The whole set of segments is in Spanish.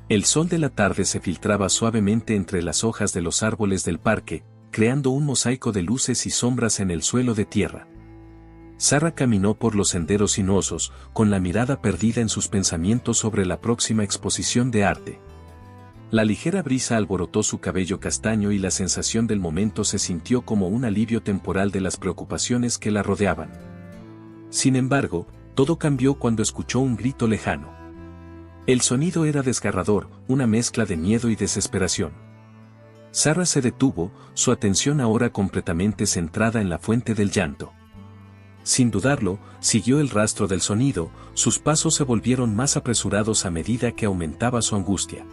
El sol de la tarde se filtraba suavemente entre las hojas de los árboles del parque, creando un mosaico de luces y sombras en el suelo de tierra. Sarah caminó por los senderos sinuosos, con la mirada perdida en sus pensamientos sobre la próxima exposición de arte. La ligera brisa alborotó su cabello castaño y la sensación del momento se sintió como un alivio temporal de las preocupaciones que la rodeaban. Sin embargo, todo cambió cuando escuchó un grito lejano. El sonido era desgarrador, una mezcla de miedo y desesperación. Sarah se detuvo, su atención ahora completamente centrada en la fuente del llanto. Sin dudarlo, siguió el rastro del sonido, sus pasos se volvieron más apresurados a medida que aumentaba su angustia.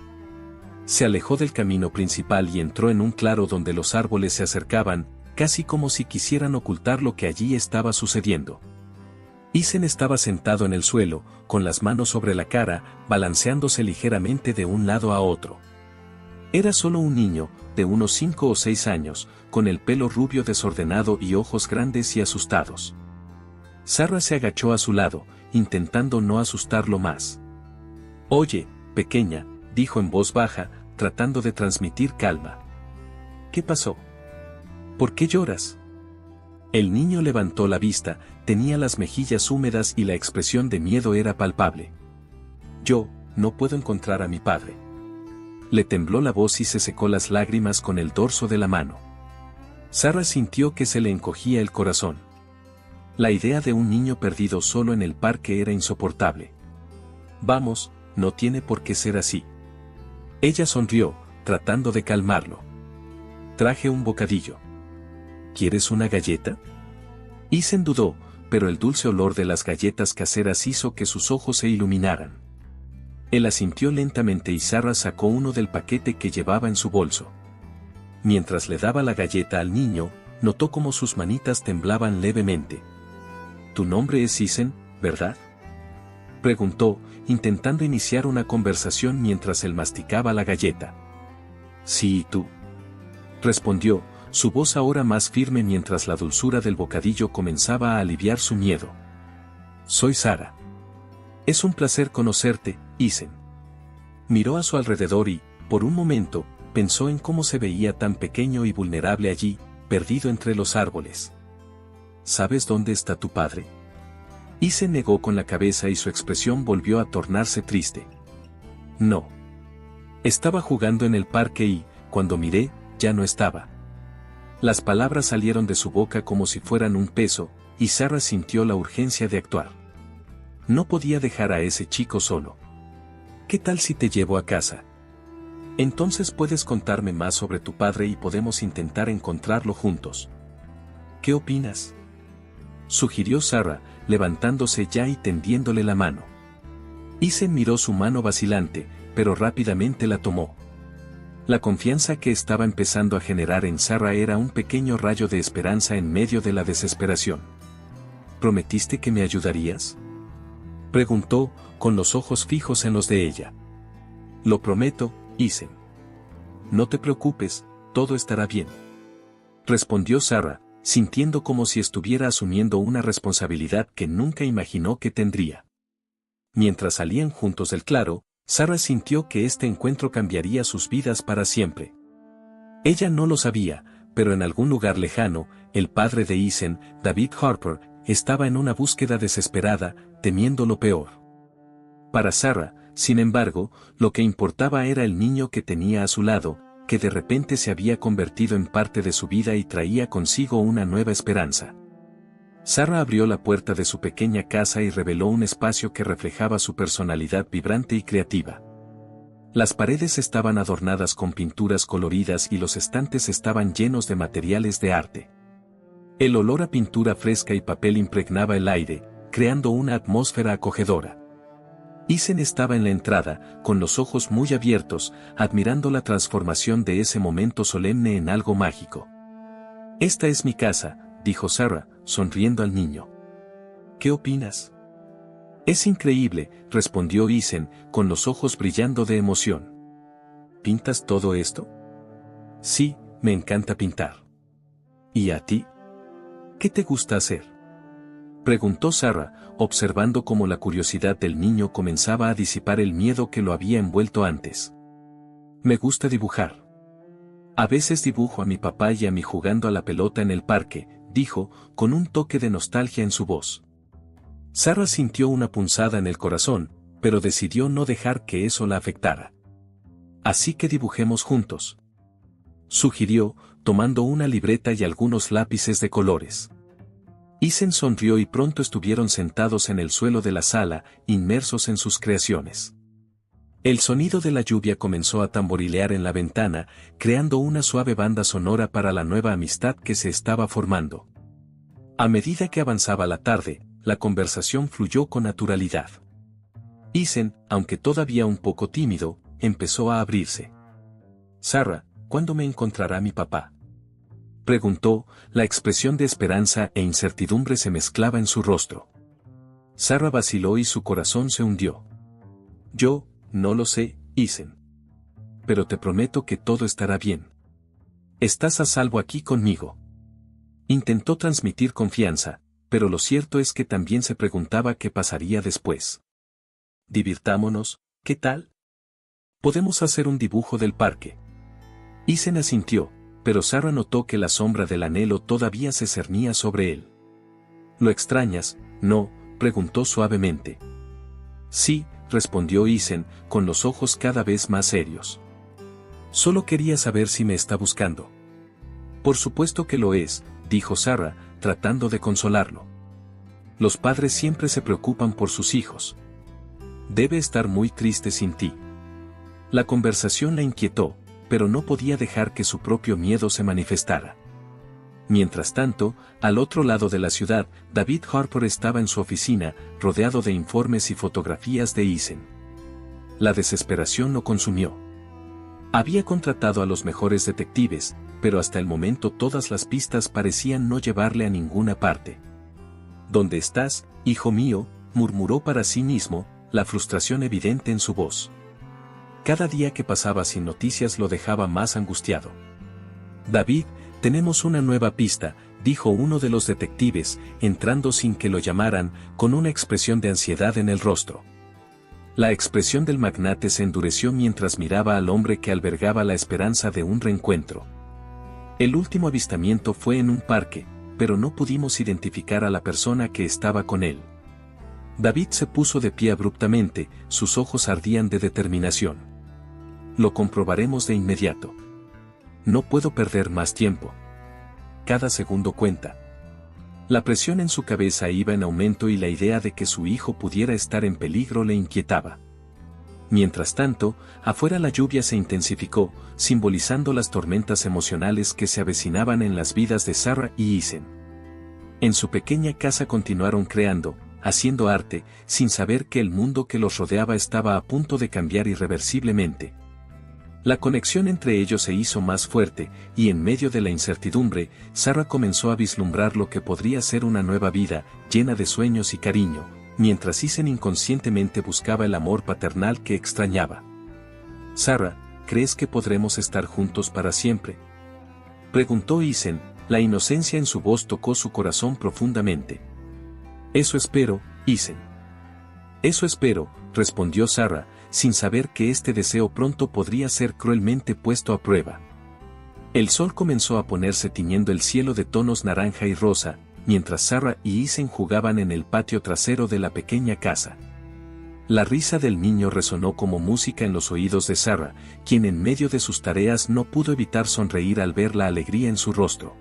Se alejó del camino principal y entró en un claro donde los árboles se acercaban, casi como si quisieran ocultar lo que allí estaba sucediendo. Ethan estaba sentado en el suelo, con las manos sobre la cara, balanceándose ligeramente de un lado a otro. Era solo un niño, de unos 5 o 6 años, con el pelo rubio desordenado y ojos grandes y asustados. Sarah se agachó a su lado, intentando no asustarlo más. «Oye, pequeña», dijo en voz baja, tratando de transmitir calma. «¿Qué pasó? ¿Por qué lloras?» El niño levantó la vista, tenía las mejillas húmedas y la expresión de miedo era palpable. «Yo, no puedo encontrar a mi padre». Le tembló la voz y se secó las lágrimas con el dorso de la mano. Sarah sintió que se le encogía el corazón. La idea de un niño perdido solo en el parque era insoportable. «Vamos, no tiene por qué ser así». Ella sonrió, tratando de calmarlo. «Traje un bocadillo. ¿Quieres una galleta?» Ethan dudó, pero el dulce olor de las galletas caseras hizo que sus ojos se iluminaran. Él asintió lentamente y Sarah sacó uno del paquete que llevaba en su bolso. Mientras le daba la galleta al niño, notó cómo sus manitas temblaban levemente. «Tu nombre es Ethan, ¿verdad?», preguntó, intentando iniciar una conversación mientras él masticaba la galleta. «Sí, ¿y tú?», respondió, su voz ahora más firme mientras la dulzura del bocadillo comenzaba a aliviar su miedo. «Soy Sarah. Es un placer conocerte, Ethan». Miró a su alrededor y, por un momento, pensó en cómo se veía tan pequeño y vulnerable allí, perdido entre los árboles. «¿Sabes dónde está tu padre?». Ethan negó con la cabeza y su expresión volvió a tornarse triste. «No. Estaba jugando en el parque y, cuando miré, ya no estaba». Las palabras salieron de su boca como si fueran un peso, y Sarah sintió la urgencia de actuar. No podía dejar a ese chico solo. «¿Qué tal si te llevo a casa? Entonces puedes contarme más sobre tu padre y podemos intentar encontrarlo juntos. ¿Qué opinas?», sugirió Sarah, levantándose ya y tendiéndole la mano. Ethan miró su mano vacilante, pero rápidamente la tomó. La confianza que estaba empezando a generar en Sarah era un pequeño rayo de esperanza en medio de la desesperación. «¿Prometiste que me ayudarías?», preguntó, con los ojos fijos en los de ella. «Lo prometo, Ethan. No te preocupes, todo estará bien», respondió Sarah, sintiendo como si estuviera asumiendo una responsabilidad que nunca imaginó que tendría. Mientras salían juntos del claro, Sarah sintió que este encuentro cambiaría sus vidas para siempre. Ella no lo sabía, pero en algún lugar lejano, el padre de Ethan, David Harper, estaba en una búsqueda desesperada, temiendo lo peor. Para Sarah, sin embargo, lo que importaba era el niño que tenía a su lado, que de repente se había convertido en parte de su vida y traía consigo una nueva esperanza. Sarah abrió la puerta de su pequeña casa y reveló un espacio que reflejaba su personalidad vibrante y creativa. Las paredes estaban adornadas con pinturas coloridas y los estantes estaban llenos de materiales de arte. El olor a pintura fresca y papel impregnaba el aire, creando una atmósfera acogedora. Ethan estaba en la entrada, con los ojos muy abiertos, admirando la transformación de ese momento solemne en algo mágico. «Esta es mi casa», dijo Sarah, sonriendo al niño. «¿Qué opinas?». «Es increíble», respondió Ethan, con los ojos brillando de emoción. «¿Pintas todo esto?». «Sí, me encanta pintar». «¿Y a ti? ¿Qué te gusta hacer?». Preguntó Sarah, observando cómo la curiosidad del niño comenzaba a disipar el miedo que lo había envuelto antes. Me gusta dibujar. A veces dibujo a mi papá y a mí jugando a la pelota en el parque, dijo, con un toque de nostalgia en su voz. Sarah sintió una punzada en el corazón, pero decidió no dejar que eso la afectara. Así que dibujemos juntos, sugirió, tomando una libreta y algunos lápices de colores. Ethan sonrió y pronto estuvieron sentados en el suelo de la sala, inmersos en sus creaciones. El sonido de la lluvia comenzó a tamborilear en la ventana, creando una suave banda sonora para la nueva amistad que se estaba formando. A medida que avanzaba la tarde, la conversación fluyó con naturalidad. Ethan, aunque todavía un poco tímido, empezó a abrirse. Sarah, ¿cuándo me encontrará mi papá?, preguntó, la expresión de esperanza e incertidumbre se mezclaba en su rostro. Sarah vaciló y su corazón se hundió. Yo, no lo sé, Ethan. Pero te prometo que todo estará bien. Estás a salvo aquí conmigo. Intentó transmitir confianza, pero lo cierto es que también se preguntaba qué pasaría después. Divirtámonos, ¿qué tal? Podemos hacer un dibujo del parque. Ethan asintió, pero Sarah notó que la sombra del anhelo todavía se cernía sobre él. ¿Lo extrañas, no?, preguntó suavemente. Sí, respondió Ethan, con los ojos cada vez más serios. Solo quería saber si me está buscando. Por supuesto que lo es, dijo Sarah, tratando de consolarlo. Los padres siempre se preocupan por sus hijos. Debe estar muy triste sin ti. La conversación la inquietó, pero no podía dejar que su propio miedo se manifestara. Mientras tanto, al otro lado de la ciudad, David Harper estaba en su oficina, rodeado de informes y fotografías de Ethan. La desesperación lo consumió. Había contratado a los mejores detectives, pero hasta el momento todas las pistas parecían no llevarle a ninguna parte. ¿Dónde estás, hijo mío?, murmuró para sí mismo, la frustración evidente en su voz. Cada día que pasaba sin noticias lo dejaba más angustiado. David, tenemos una nueva pista, dijo uno de los detectives, entrando sin que lo llamaran, con una expresión de ansiedad en el rostro. La expresión del magnate se endureció mientras miraba al hombre que albergaba la esperanza de un reencuentro. El último avistamiento fue en un parque, pero no pudimos identificar a la persona que estaba con él. David se puso de pie abruptamente, sus ojos ardían de determinación. Lo comprobaremos de inmediato. No puedo perder más tiempo. Cada segundo cuenta. La presión en su cabeza iba en aumento y la idea de que su hijo pudiera estar en peligro le inquietaba. Mientras tanto, afuera la lluvia se intensificó, simbolizando las tormentas emocionales que se avecinaban en las vidas de Sarah y Ethan. En su pequeña casa continuaron creando, haciendo arte, sin saber que el mundo que los rodeaba estaba a punto de cambiar irreversiblemente. La conexión entre ellos se hizo más fuerte, y en medio de la incertidumbre, Sarah comenzó a vislumbrar lo que podría ser una nueva vida, llena de sueños y cariño, mientras Ethan inconscientemente buscaba el amor paternal que extrañaba. Sarah, ¿crees que podremos estar juntos para siempre?, preguntó Ethan, la inocencia en su voz tocó su corazón profundamente. Eso espero, Ethan. Eso espero, respondió Sarah, sin saber que este deseo pronto podría ser cruelmente puesto a prueba. El sol comenzó a ponerse tiñendo el cielo de tonos naranja y rosa, mientras Sarah y Ethan jugaban en el patio trasero de la pequeña casa. La risa del niño resonó como música en los oídos de Sarah, quien en medio de sus tareas no pudo evitar sonreír al ver la alegría en su rostro.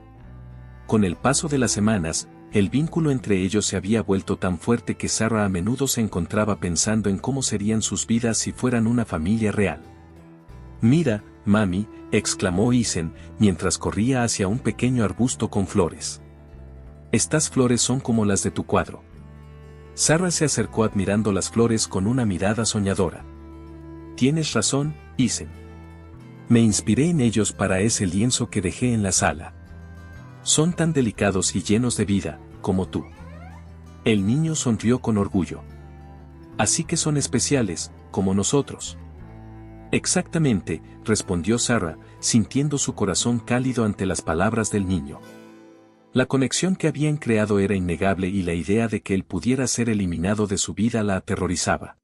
Con el paso de las semanas, el vínculo entre ellos se había vuelto tan fuerte que Sarah a menudo se encontraba pensando en cómo serían sus vidas si fueran una familia real. Mira, mami, exclamó Ethan, mientras corría hacia un pequeño arbusto con flores. Estas flores son como las de tu cuadro. Sarah se acercó admirando las flores con una mirada soñadora. Tienes razón, Ethan. Me inspiré en ellos para ese lienzo que dejé en la sala. Son tan delicados y llenos de vida, como tú. El niño sonrió con orgullo. Así que son especiales, como nosotros. Exactamente, respondió Sarah, sintiendo su corazón cálido ante las palabras del niño. La conexión que habían creado era innegable y la idea de que él pudiera ser eliminado de su vida la aterrorizaba.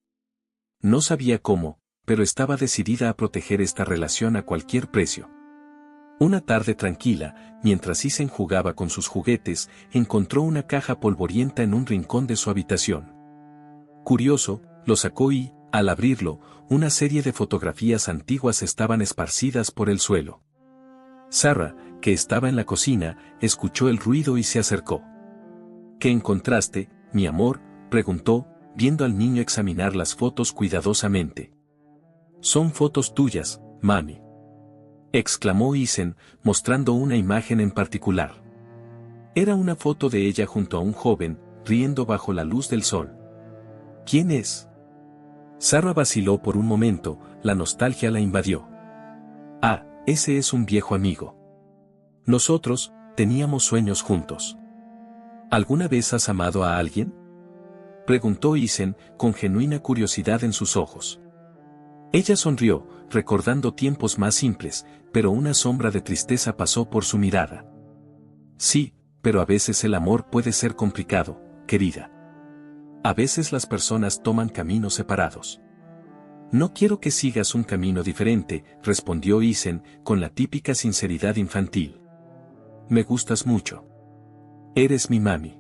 No sabía cómo, pero estaba decidida a proteger esta relación a cualquier precio. Una tarde tranquila, mientras Isen jugaba con sus juguetes, encontró una caja polvorienta en un rincón de su habitación. Curioso, lo sacó y, al abrirlo, una serie de fotografías antiguas estaban esparcidas por el suelo. Sarah, que estaba en la cocina, escuchó el ruido y se acercó. ¿Qué encontraste, mi amor?, preguntó, viendo al niño examinar las fotos cuidadosamente. Son fotos tuyas, mami, exclamó Isen, mostrando una imagen en particular. Era una foto de ella junto a un joven, riendo bajo la luz del sol. ¿Quién es? Sarah vaciló por un momento, la nostalgia la invadió. Ah, ese es un viejo amigo. Nosotros, teníamos sueños juntos. ¿Alguna vez has amado a alguien?, preguntó Isen, con genuina curiosidad en sus ojos. Ella sonrió, recordando tiempos más simples, pero una sombra de tristeza pasó por su mirada. Sí, pero a veces el amor puede ser complicado, querida. A veces las personas toman caminos separados. No quiero que sigas un camino diferente, respondió Isen, con la típica sinceridad infantil. Me gustas mucho. Eres mi mami.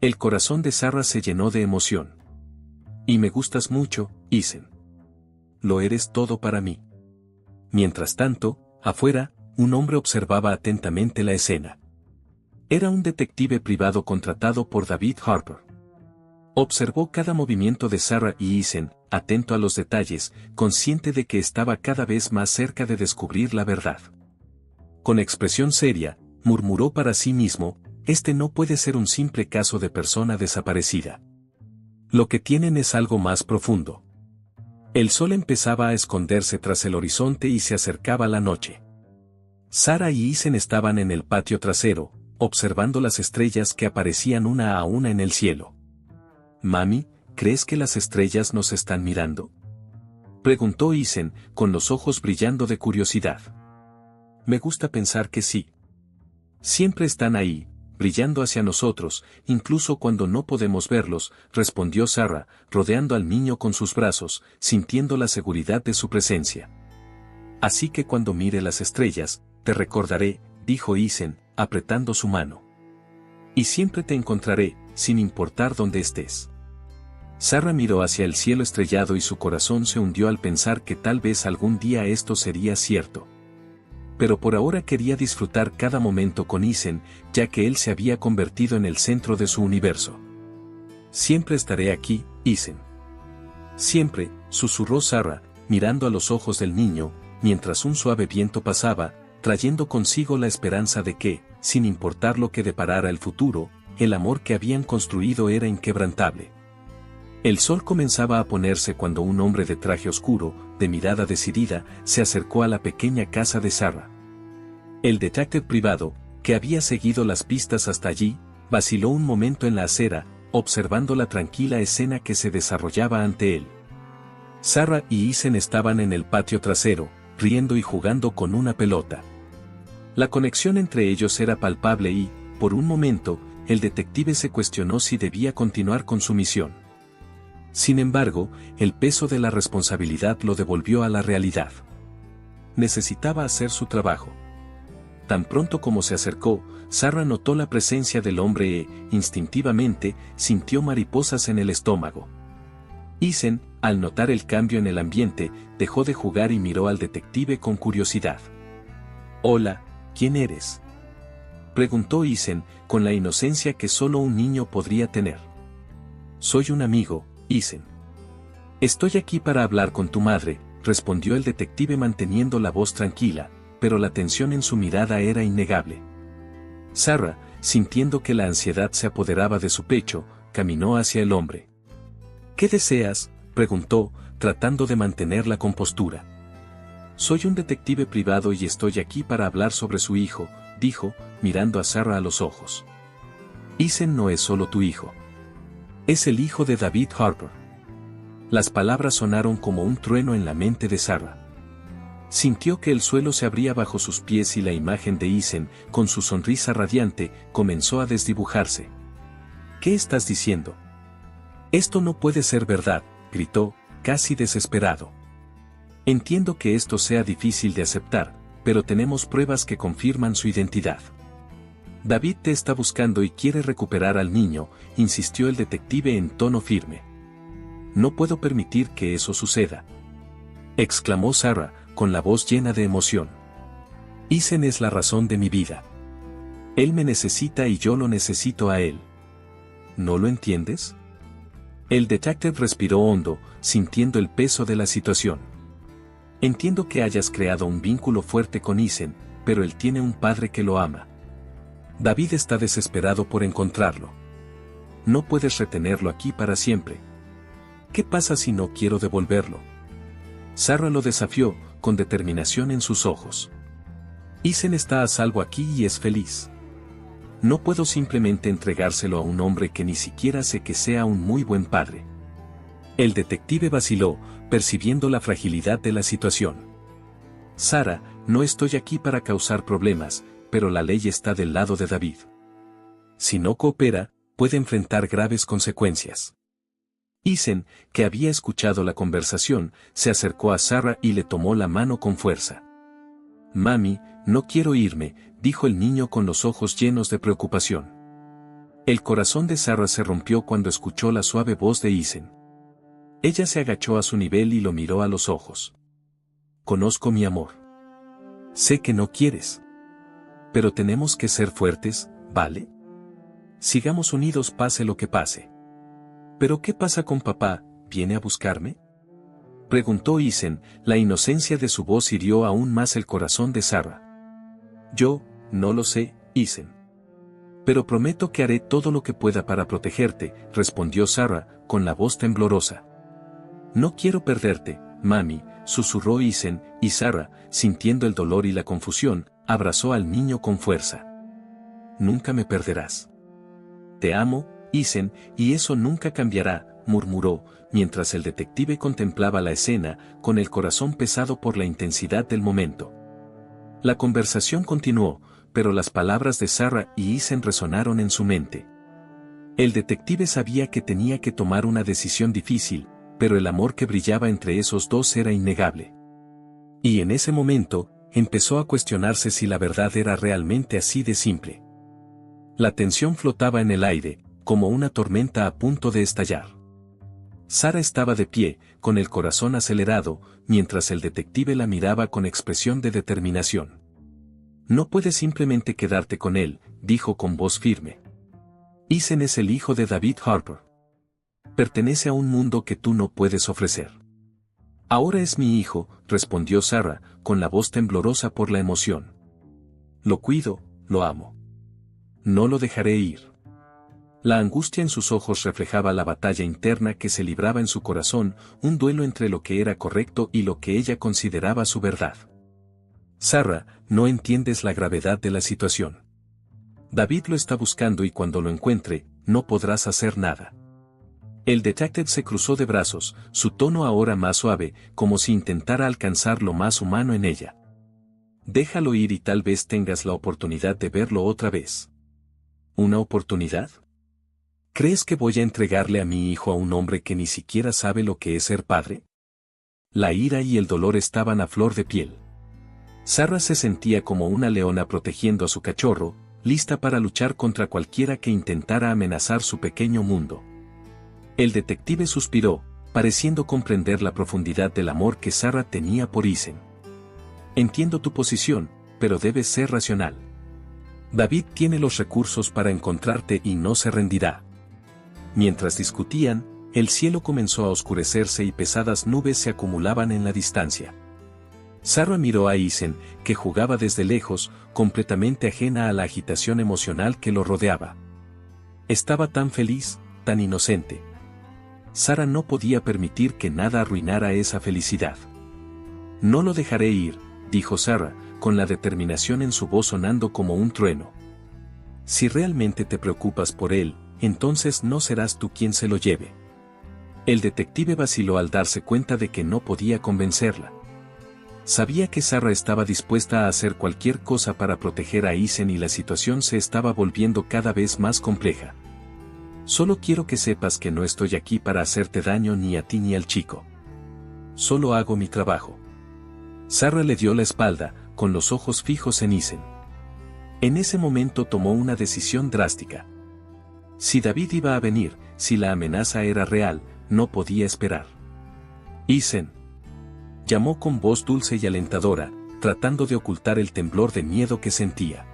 El corazón de Sarah se llenó de emoción. Y me gustas mucho, Isen. Lo eres todo para mí. Mientras tanto, afuera, un hombre observaba atentamente la escena. Era un detective privado contratado por David Harper. Observó cada movimiento de Sarah y Isen, atento a los detalles, consciente de que estaba cada vez más cerca de descubrir la verdad. Con expresión seria, murmuró para sí mismo, este no puede ser un simple caso de persona desaparecida. Lo que tienen es algo más profundo. El sol empezaba a esconderse tras el horizonte y se acercaba la noche. Sarah y Isen estaban en el patio trasero, observando las estrellas que aparecían una a una en el cielo. «Mami, ¿crees que las estrellas nos están mirando?», preguntó Isen, con los ojos brillando de curiosidad. «Me gusta pensar que sí. Siempre están ahí, brillando hacia nosotros, incluso cuando no podemos verlos», respondió Sarah, rodeando al niño con sus brazos, sintiendo la seguridad de su presencia. «Así que cuando mire las estrellas, te recordaré», dijo Isen, apretando su mano. «Y siempre te encontraré, sin importar dónde estés». Sarah miró hacia el cielo estrellado y su corazón se hundió al pensar que tal vez algún día esto sería cierto. Pero por ahora quería disfrutar cada momento con Isen, ya que él se había convertido en el centro de su universo. «Siempre estaré aquí, Isen». «Siempre», susurró Sarah, mirando a los ojos del niño, mientras un suave viento pasaba, trayendo consigo la esperanza de que, sin importar lo que deparara el futuro, el amor que habían construido era inquebrantable. El sol comenzaba a ponerse cuando un hombre de traje oscuro, de mirada decidida, se acercó a la pequeña casa de Sarah. El detective privado, que había seguido las pistas hasta allí, vaciló un momento en la acera, observando la tranquila escena que se desarrollaba ante él. Sarah y Isen estaban en el patio trasero, riendo y jugando con una pelota. La conexión entre ellos era palpable y, por un momento, el detective se cuestionó si debía continuar con su misión. Sin embargo, el peso de la responsabilidad lo devolvió a la realidad. Necesitaba hacer su trabajo. Tan pronto como se acercó, Sarah notó la presencia del hombre e, instintivamente, sintió mariposas en el estómago. Isen, al notar el cambio en el ambiente, dejó de jugar y miró al detective con curiosidad. «Hola, ¿quién eres?», preguntó Isen, con la inocencia que solo un niño podría tener. «Soy un amigo, Isen». «Estoy aquí para hablar con tu madre», respondió el detective manteniendo la voz tranquila, pero la tensión en su mirada era innegable. Sarah, sintiendo que la ansiedad se apoderaba de su pecho, caminó hacia el hombre. «¿Qué deseas?», preguntó, tratando de mantener la compostura. «Soy un detective privado y estoy aquí para hablar sobre su hijo», dijo, mirando a Sarah a los ojos. «Isen no es solo tu hijo. Es el hijo de David Harper». Las palabras sonaron como un trueno en la mente de Sarah. Sintió que el suelo se abría bajo sus pies y la imagen de Isen, con su sonrisa radiante, comenzó a desdibujarse. ¿Qué estás diciendo? Esto no puede ser verdad, gritó, casi desesperado. Entiendo que esto sea difícil de aceptar, pero tenemos pruebas que confirman su identidad. David te está buscando y quiere recuperar al niño, insistió el detective en tono firme. No puedo permitir que eso suceda, exclamó Sarah, con la voz llena de emoción. Isen es la razón de mi vida. Él me necesita y yo lo necesito a él. ¿No lo entiendes? El detective respiró hondo, sintiendo el peso de la situación. Entiendo que hayas creado un vínculo fuerte con Isen, pero él tiene un padre que lo ama. David está desesperado por encontrarlo. No puedes retenerlo aquí para siempre. ¿Qué pasa si no quiero devolverlo? Sarah lo desafió, con determinación en sus ojos. Isen está a salvo aquí y es feliz. No puedo simplemente entregárselo a un hombre que ni siquiera sé que sea un muy buen padre. El detective vaciló, percibiendo la fragilidad de la situación. Sarah, no estoy aquí para causar problemas, pero la ley está del lado de David. Si no coopera, puede enfrentar graves consecuencias. Isen, que había escuchado la conversación, se acercó a Sarah y le tomó la mano con fuerza. Mami, no quiero irme, dijo el niño con los ojos llenos de preocupación. El corazón de Sarah se rompió cuando escuchó la suave voz de Isen. Ella se agachó a su nivel y lo miró a los ojos. Conozco mi amor. Sé que no quieres. Pero tenemos que ser fuertes, ¿vale? Sigamos unidos pase lo que pase. ¿Pero qué pasa con papá? ¿Viene a buscarme? Preguntó Isen, la inocencia de su voz hirió aún más el corazón de Sarah. Yo, no lo sé, Isen. Pero prometo que haré todo lo que pueda para protegerte, respondió Sarah, con la voz temblorosa. No quiero perderte, mami, susurró Isen, y Sarah, sintiendo el dolor y la confusión, abrazó al niño con fuerza. Nunca me perderás. Te amo, Isen, y eso nunca cambiará, murmuró, mientras el detective contemplaba la escena, con el corazón pesado por la intensidad del momento. La conversación continuó, pero las palabras de Sarah y Isen resonaron en su mente. El detective sabía que tenía que tomar una decisión difícil, pero el amor que brillaba entre esos dos era innegable. Y en ese momento, empezó a cuestionarse si la verdad era realmente así de simple. La tensión flotaba en el aire, como una tormenta a punto de estallar. Sarah estaba de pie, con el corazón acelerado, mientras el detective la miraba con expresión de determinación. No puedes simplemente quedarte con él, dijo con voz firme. Isen es el hijo de David Harper. Pertenece a un mundo que tú no puedes ofrecer. Ahora es mi hijo, respondió Sarah, con la voz temblorosa por la emoción. Lo cuido, lo amo. No lo dejaré ir. La angustia en sus ojos reflejaba la batalla interna que se libraba en su corazón, un duelo entre lo que era correcto y lo que ella consideraba su verdad. Sarah, no entiendes la gravedad de la situación. David lo está buscando y cuando lo encuentre, no podrás hacer nada. El detective se cruzó de brazos, su tono ahora más suave, como si intentara alcanzar lo más humano en ella. Déjalo ir y tal vez tengas la oportunidad de verlo otra vez. ¿Una oportunidad? ¿Crees que voy a entregarle a mi hijo a un hombre que ni siquiera sabe lo que es ser padre? La ira y el dolor estaban a flor de piel. Sarah se sentía como una leona protegiendo a su cachorro, lista para luchar contra cualquiera que intentara amenazar su pequeño mundo. El detective suspiró, pareciendo comprender la profundidad del amor que Sarah tenía por Isen. Entiendo tu posición, pero debes ser racional. David tiene los recursos para encontrarte y no se rendirá. Mientras discutían, el cielo comenzó a oscurecerse y pesadas nubes se acumulaban en la distancia. Sarah miró a Isen, que jugaba desde lejos, completamente ajena a la agitación emocional que lo rodeaba. Estaba tan feliz, tan inocente. Sarah no podía permitir que nada arruinara esa felicidad. No lo dejaré ir, dijo Sarah, con la determinación en su voz sonando como un trueno. Si realmente te preocupas por él, entonces no serás tú quien se lo lleve. El detective vaciló al darse cuenta de que no podía convencerla. Sabía que Sarah estaba dispuesta a hacer cualquier cosa para proteger a Isen y la situación se estaba volviendo cada vez más compleja. Solo quiero que sepas que no estoy aquí para hacerte daño ni a ti ni al chico. Solo hago mi trabajo. Sarah le dio la espalda, con los ojos fijos en Isen. En ese momento tomó una decisión drástica. Si David iba a venir, si la amenaza era real, no podía esperar. Isen. Llamó con voz dulce y alentadora, tratando de ocultar el temblor de miedo que sentía.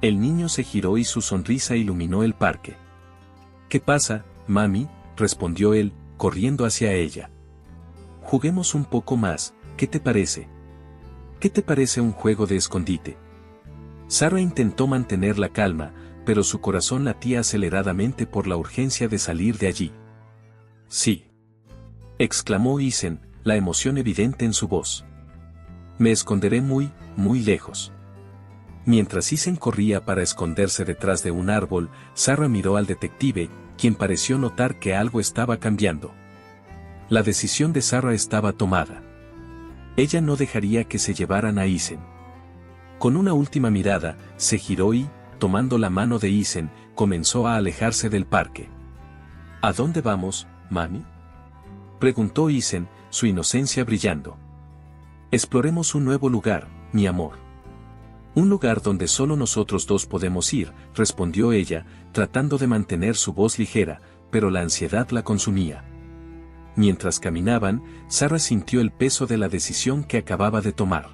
El niño se giró y su sonrisa iluminó el parque. ¿Qué pasa, mami?, respondió él, corriendo hacia ella. Juguemos un poco más, ¿qué te parece? ¿Qué te parece un juego de escondite? Sarah intentó mantener la calma, pero su corazón latía aceleradamente por la urgencia de salir de allí. Sí, exclamó Isen, la emoción evidente en su voz. Me esconderé muy, muy lejos. Mientras Isen corría para esconderse detrás de un árbol, Sarah miró al detective, quien pareció notar que algo estaba cambiando. La decisión de Sarah estaba tomada. Ella no dejaría que se llevaran a Isen. Con una última mirada, se giró y, tomando la mano de Isen, comenzó a alejarse del parque. ¿A dónde vamos, mami?, preguntó Isen, su inocencia brillando. Exploremos un nuevo lugar, mi amor. Un lugar donde solo nosotros dos podemos ir, respondió ella, tratando de mantener su voz ligera, pero la ansiedad la consumía. Mientras caminaban, Sarah sintió el peso de la decisión que acababa de tomar.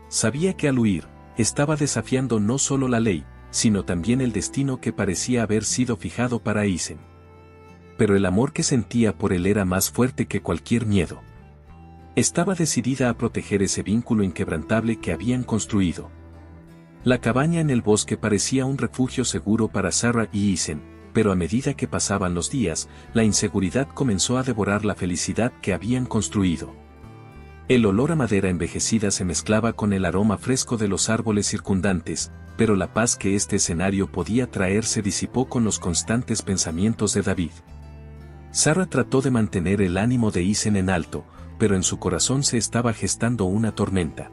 Sabía que al huir, estaba desafiando no solo la ley, sino también el destino que parecía haber sido fijado para Isen. Pero el amor que sentía por él era más fuerte que cualquier miedo. Estaba decidida a proteger ese vínculo inquebrantable que habían construido. La cabaña en el bosque parecía un refugio seguro para Sarah y Isen, pero a medida que pasaban los días, la inseguridad comenzó a devorar la felicidad que habían construido. El olor a madera envejecida se mezclaba con el aroma fresco de los árboles circundantes, pero la paz que este escenario podía traer se disipó con los constantes pensamientos de David. Sarah trató de mantener el ánimo de Isen en alto, pero en su corazón se estaba gestando una tormenta.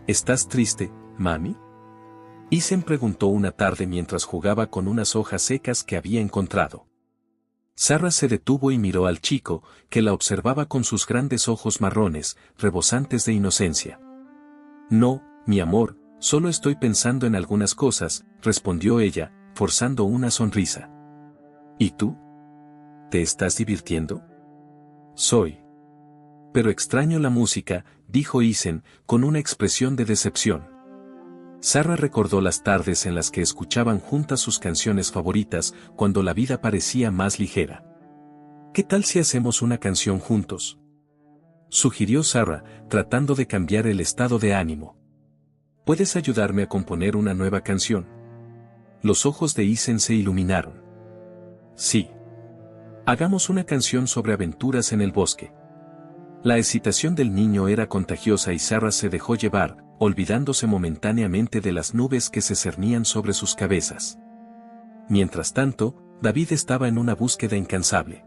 ¿Estás triste, mami?, Isen preguntó una tarde mientras jugaba con unas hojas secas que había encontrado. Sarah se detuvo y miró al chico, que la observaba con sus grandes ojos marrones, rebosantes de inocencia. No, mi amor, solo estoy pensando en algunas cosas, respondió ella, forzando una sonrisa. ¿Y tú? ¿Te estás divirtiendo? Soy. Pero extraño la música, dijo Isen, con una expresión de decepción. Sarah recordó las tardes en las que escuchaban juntas sus canciones favoritas, cuando la vida parecía más ligera. ¿Qué tal si hacemos una canción juntos?, sugirió Sarah, tratando de cambiar el estado de ánimo. ¿Puedes ayudarme a componer una nueva canción? Los ojos de Isen se iluminaron. Sí. Hagamos una canción sobre aventuras en el bosque. La excitación del niño era contagiosa y Sarah se dejó llevar, olvidándose momentáneamente de las nubes que se cernían sobre sus cabezas. Mientras tanto, David estaba en una búsqueda incansable.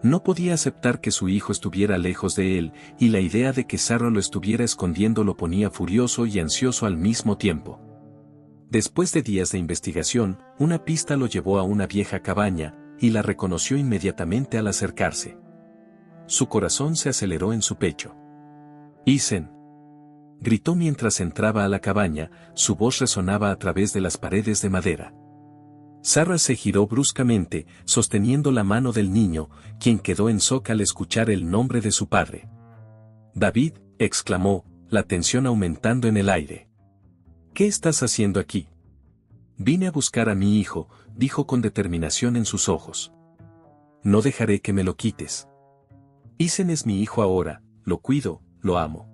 No podía aceptar que su hijo estuviera lejos de él, y la idea de que Sarah lo estuviera escondiendo lo ponía furioso y ansioso al mismo tiempo. Después de días de investigación, una pista lo llevó a una vieja cabaña, y la reconoció inmediatamente al acercarse. Su corazón se aceleró en su pecho. «Isen», gritó mientras entraba a la cabaña, su voz resonaba a través de las paredes de madera. Sarah se giró bruscamente, sosteniendo la mano del niño, quien quedó en shock al escuchar el nombre de su padre. «David», exclamó, la tensión aumentando en el aire. «¿Qué estás haciendo aquí?» «Vine a buscar a mi hijo», dijo con determinación en sus ojos. «No dejaré que me lo quites. Isen es mi hijo ahora, lo cuido, lo amo».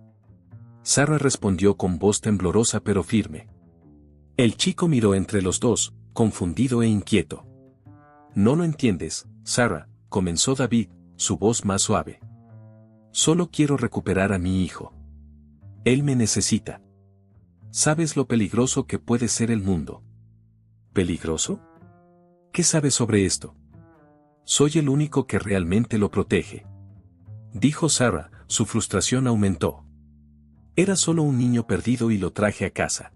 Sarah respondió con voz temblorosa pero firme. El chico miró entre los dos, confundido e inquieto. «No lo entiendes, Sarah», comenzó David, su voz más suave. «Solo quiero recuperar a mi hijo. Él me necesita. ¿Sabes lo peligroso que puede ser el mundo?» ¿Peligroso? ¿Qué sabes sobre esto? Soy el único que realmente lo protege. Dijo Sarah, su frustración aumentó. Era solo un niño perdido y lo traje a casa.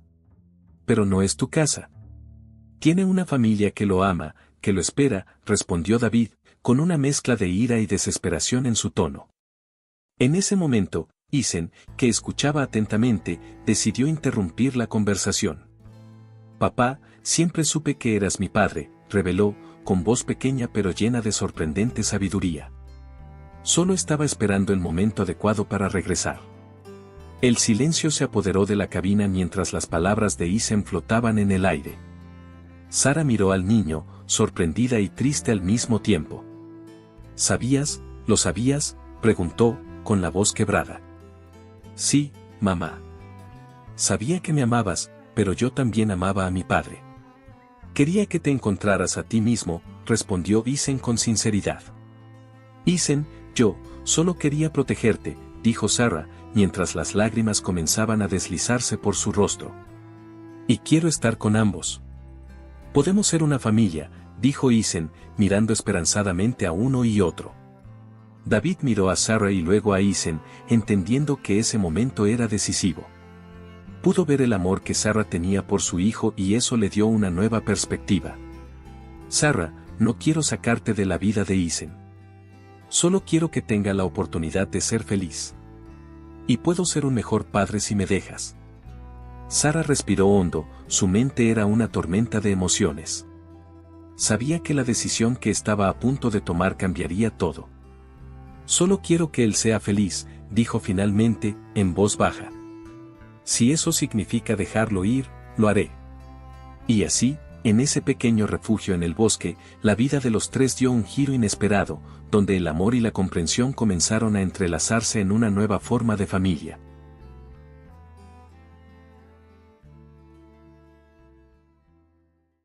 Pero no es tu casa. Tiene una familia que lo ama, que lo espera, respondió David, con una mezcla de ira y desesperación en su tono. En ese momento, Isen, que escuchaba atentamente, decidió interrumpir la conversación. Papá, siempre supe que eras mi padre, reveló, con voz pequeña pero llena de sorprendente sabiduría. Solo estaba esperando el momento adecuado para regresar. El silencio se apoderó de la cabina mientras las palabras de Isen flotaban en el aire. Sara miró al niño, sorprendida y triste al mismo tiempo. ¿Sabías? ¿Lo sabías?, preguntó, con la voz quebrada. Sí, mamá. Sabía que me amabas, pero yo también amaba a mi padre. Quería que te encontraras a ti mismo, respondió Isen con sinceridad. Isen, yo, solo quería protegerte, dijo Sara, mientras las lágrimas comenzaban a deslizarse por su rostro. Y quiero estar con ambos. Podemos ser una familia, dijo Isen, mirando esperanzadamente a uno y otro. David miró a Sara y luego a Isen, entendiendo que ese momento era decisivo. Pudo ver el amor que Sara tenía por su hijo y eso le dio una nueva perspectiva. Sara, no quiero sacarte de la vida de Isen. Solo quiero que tenga la oportunidad de ser feliz. Y puedo ser un mejor padre si me dejas. Sara respiró hondo, su mente era una tormenta de emociones. Sabía que la decisión que estaba a punto de tomar cambiaría todo. Solo quiero que él sea feliz, dijo finalmente, en voz baja. Si eso significa dejarlo ir, lo haré. Y así, en ese pequeño refugio en el bosque, la vida de los tres dio un giro inesperado, donde el amor y la comprensión comenzaron a entrelazarse en una nueva forma de familia.